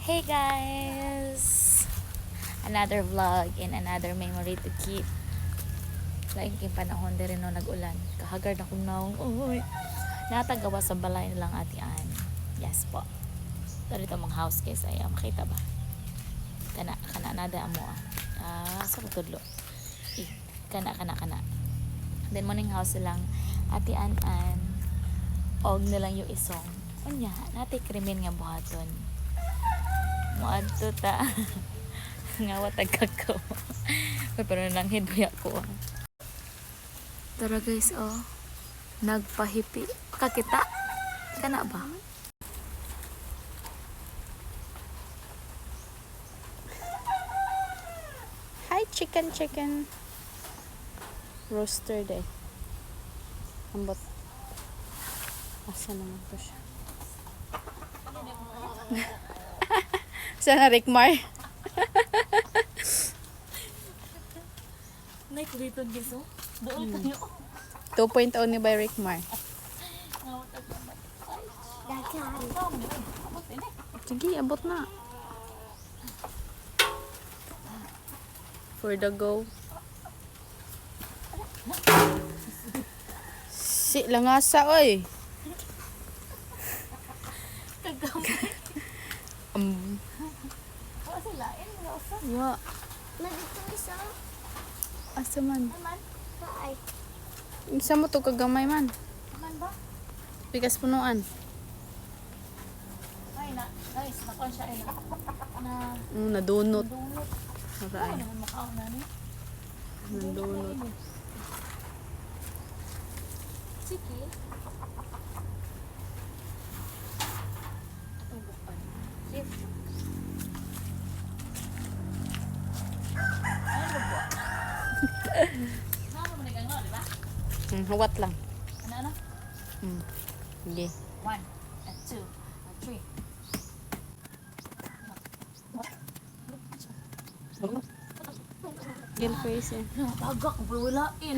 Hey guys! Another vlog and another memory to keep. Lain king panahon din rin no nag-ulan. Kahagard akong naong. Uy! Natagawa sa balay nilang atian. Yes po. Ito rito mong house guys. Ay, makita ba? Kana nada amo sa pagtudlo. Kana. Then morning house lang atian-an. Og nilang yung isong. Unya, natay krimen nga buhaton. Muadto ta. Nga watag kakaw. Pero nanghid buya ko. Tara guys, oh. Nagpahipi. Kakita? Kana ba? Hi, chicken. Roaster day. Ambot. Asa naman to siya? Sana Rickmar? Naikuliton guys, oh. Doon tayo. 2.0 ni by Rickmar. Sige, abot na. For the go. Si langasa oy. Wala sila. Wala usa. Wa. Nandito isa. Asa man? Man? Paay. Isa mo to kagamay man. Man ba? Pikas punuan. Ay na. Guys, nakon siya ay na. Nadunot. Dunot. Maray. Ano naman makaon na ni? Nadunot. Sige. Atong bukan. Sige. Ano ba? Mama mo nagano, di ba? Huwat lang. Ano? Sige. 1 and 2 and 3. Gil face eh. Tagak, walain.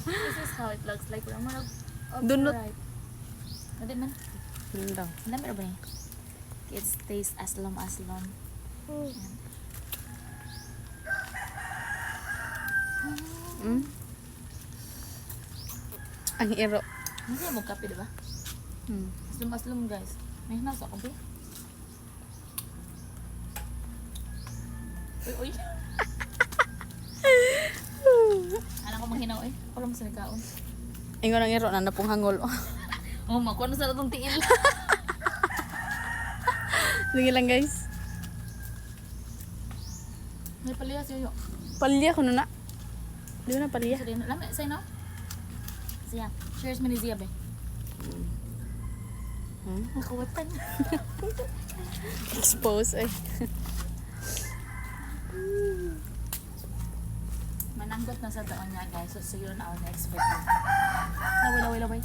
This is how it looks like. Wala mo Dunot. Hindi man. Yun lang. Alam mo ba yun? It stays as long as long. Ang iro. Hindi mo kape, diba? Aslum guys. May nasa ko ba? Uy. Anak ko manghinaw eh. Ako lang sa nagkaon. Ingon ang iro na napong hangol. Oh, makuha na sa itong tiil. Sige lang guys. May paliyas yoyo. Palya ko na. Di ba na palya? Sa din. Lama, say no? Siya. Cheers mo ni Zia, be. Nakawatan. Expose eh. Mananggot na sa taon niya guys. So see you on our next video. Laway.